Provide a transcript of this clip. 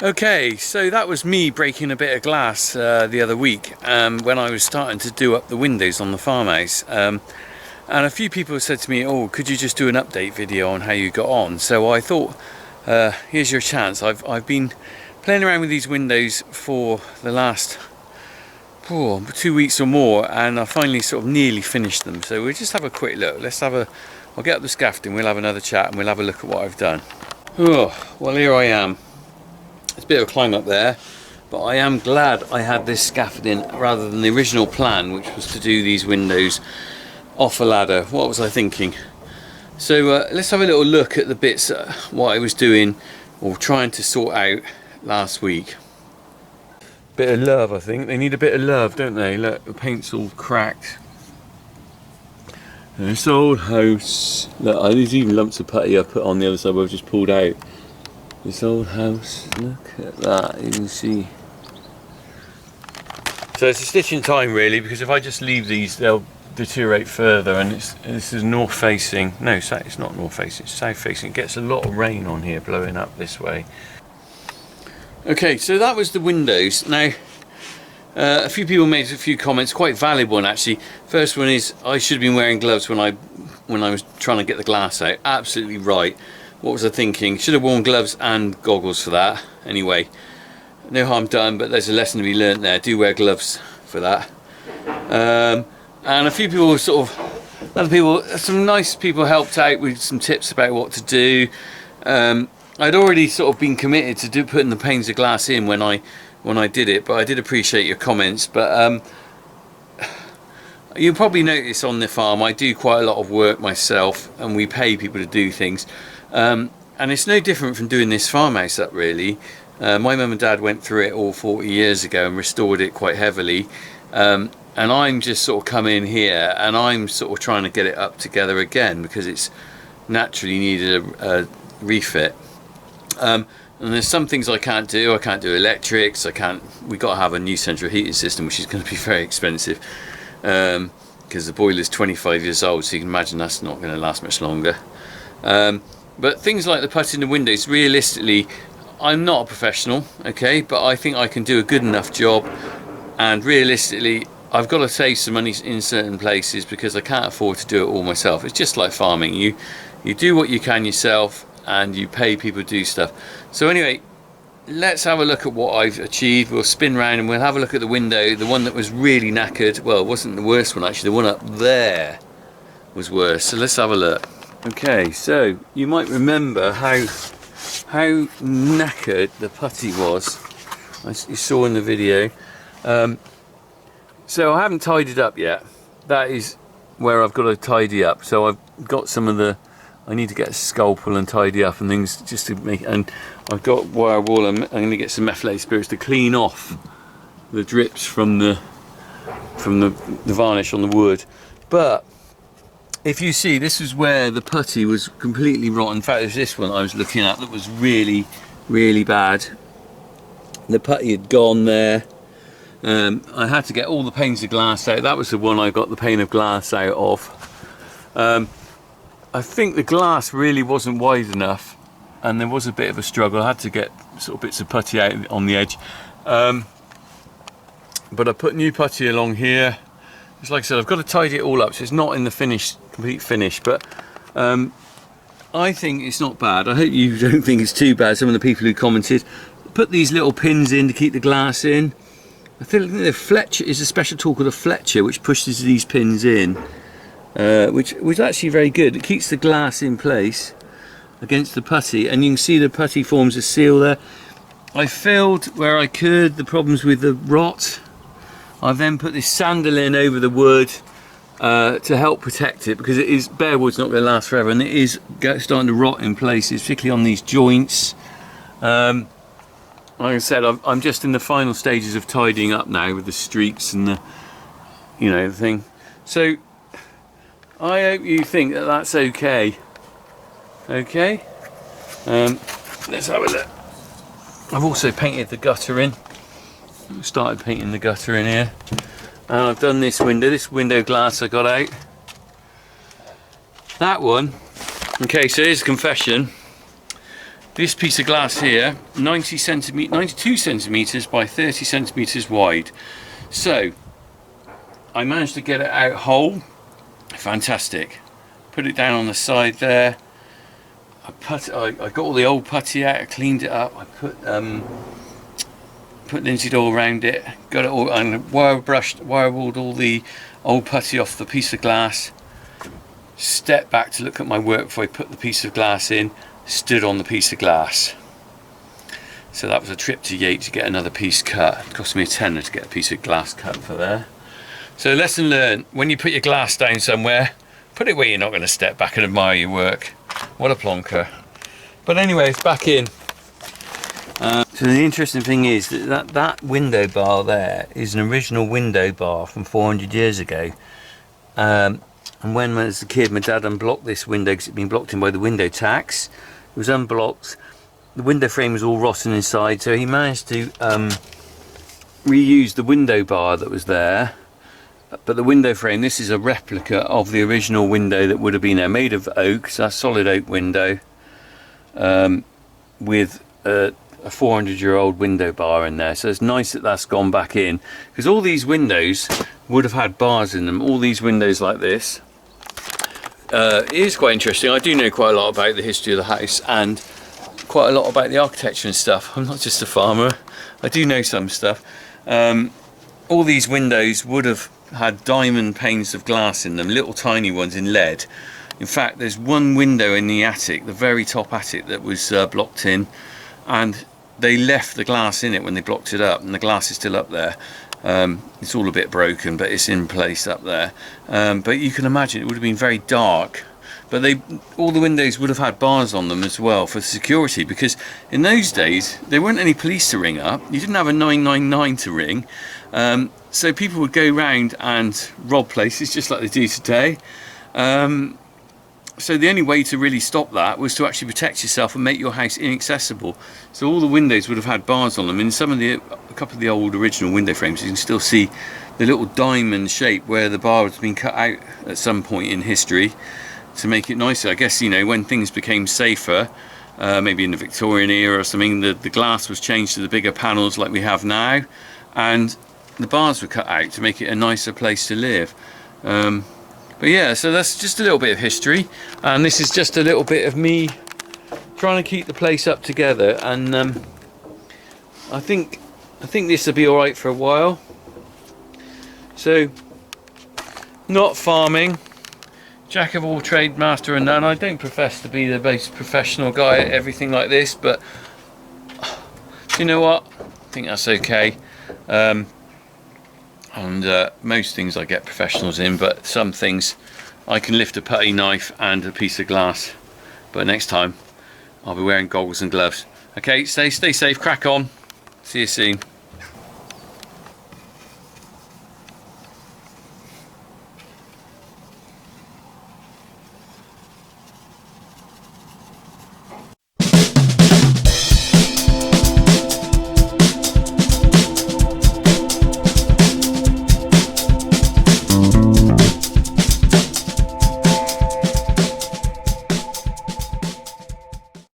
Okay, so that was me breaking a bit of glass the other week when I was starting to do up the windows on the farmhouse. And a few people said to me, oh, could you just do an update video on how you got on? So I thought, here's your chance. I've been playing around with these windows for the last 2 weeks or more, and I finally sort of nearly finished them. So we'll just have a quick look. I'll get up the scaffolding, we'll have another chat, and we'll have a look at what I've done. Oh, well, here I am. It's a bit of a climb up there, but I am glad I had this scaffolding rather than the original plan, which was to do these windows off a ladder. What was I thinking? So let's have a little look at the bits what I was doing or trying to sort out last week. Bit of love, I think. They need a bit of love, don't they? Look, the paint's all cracked. This old house. Look, there's even lumps of putty I put on the other side where I've just pulled out. This old house, look at that, you can see. So it's a stitching time really, because if I just leave these they'll deteriorate further, and this is north facing. No, it's not north facing, it's south facing. It gets a lot of rain on here blowing up this way. Okay, so that was the windows. Now a few people made a few comments, quite valid one actually. First one is I should have been wearing gloves when I was trying to get the glass out. Absolutely right. What was I thinking? Should have worn gloves and goggles for that. Anyway, no harm done, but there's a lesson to be learnt there. Do wear gloves for that. And a few people some nice people helped out with some tips about what to do. I'd already sort of been committed to putting the panes of glass in when I did it, but I did appreciate your comments. But you'll probably notice on the farm I do quite a lot of work myself, and we pay people to do things. And it's no different from doing this farmhouse up really. My mum and dad went through it all 40 years ago and restored it quite heavily. And I'm just sort of come in here and I'm sort of trying to get it up together again because it's naturally needed a refit. And there's some things I can't do. I can't do electrics. We've got to have a new central heating system, which is going to be very expensive because the boiler's 25 years old, so you can imagine that's not going to last much longer. But things like the putty in the windows, realistically, I'm not a professional, okay, but I think I can do a good enough job, and realistically, I've got to save some money in certain places because I can't afford to do it all myself. It's just like farming. You do what you can yourself, and you pay people to do stuff. So anyway, let's have a look at what I've achieved. We'll spin round and we'll have a look at the window, the one that was really knackered. Well, it wasn't the worst one actually, the one up there was worse. So let's have a look. Okay, so you might remember how knackered the putty was, as you saw in the video. So I haven't tidied up yet. That is where I've got to tidy up. So I've got I need to get a scalpel and tidy up and things just to make, and I've got wire wool. I'm going to get some methylated spirits to clean off the drips from the varnish on the wood. But if you see, this is where the putty was completely rotten. In fact, there's this one I was looking at that was really, really bad. The putty had gone there. I had to get all the panes of glass out. That was the one I got the pane of glass out of. I think the glass really wasn't wide enough, and there was a bit of a struggle. I had to get sort of bits of putty out on the edge. But I put new putty along here. It's like I said, I've got to tidy it all up, so it's not in the complete finish, but I think it's not bad. I hope you don't think it's too bad. Some of the people who commented put these little pins in to keep the glass in. I think the Fletcher is a special tool called a Fletcher, which pushes these pins in, which was actually very good. It keeps the glass in place against the putty, and you can see the putty forms a seal there. I filled where I could the problems with the rot. I've then put this sandalin over the wood to help protect it, because bare wood's not going to last forever, and it is starting to rot in places, particularly on these joints. Like I said, I'm just in the final stages of tidying up now with the streaks and the thing. So I hope you think that that's okay. Okay. Let's have a look. I've also painted the gutter in. Started painting the gutter in here, and I've done this window glass I got out. That one, okay, so here's a confession. this piece of glass here, 92 centimeters by 30 centimeters wide. So I managed to get it out whole. Fantastic. Put it down on the side there. I got all the old putty out. I cleaned it up. I put linseed oil around it. Got it all, and wire walled all the old putty off the piece of glass. Stepped back to look at my work before I put the piece of glass in. Stood on the piece of glass. So that was a trip to Yates to get another piece cut. It cost me a tenner to get a piece of glass cut for there. So lesson learned, when you put your glass down somewhere, put it where you're not going to step back and admire your work. What a plonker. But anyway, it's back in. So the interesting thing is that window bar there is an original window bar from 400 years ago. And when I was a kid, my dad unblocked this window because it'd been blocked in by the window tax. It was unblocked. The window frame was all rotten inside, so he managed to reuse the window bar that was there. But the window frame, this is a replica of the original window that would have been there, made of oak, so a solid oak window, with a 400-year-old window bar in there. So it's nice that that's gone back in, because all these windows would have had bars in them. All these windows like this. It is quite interesting. I do know quite a lot about the history of the house and quite a lot about the architecture and stuff. I'm not just a farmer. I do know some stuff. All these windows would have had diamond panes of glass in them, little tiny ones in lead. In fact, there's one window in the attic, the very top attic, that was blocked in, and they left the glass in it when they blocked it up, and the glass is still up there. It's all a bit broken, but it's in place up there. But you can imagine it would have been very dark. But all the windows would have had bars on them as well for security, because in those days there weren't any police to ring up. You didn't have a 999 to ring, so people would go round and rob places just like they do today. So the only way to really stop that was to actually protect yourself and make your house inaccessible. So all the windows would have had bars on them. In a couple of the old original window frames, you can still see the little diamond shape where the bar has been cut out at some point in history to make it nicer. I guess, you know, when things became safer, maybe in the Victorian era or something, the glass was changed to the bigger panels like we have now, and the bars were cut out to make it a nicer place to live. But yeah, so that's just a little bit of history, and this is just a little bit of me trying to keep the place up together. And I think this will be all right for a while. So, not farming, jack of all trade, master of none. I don't profess to be the most professional guy at everything like this, but you know what? I think that's okay. And most things I get professionals in, but some things I can lift a putty knife and a piece of glass. But next time I'll be wearing goggles and gloves. Okay, stay safe, crack on. See you soon.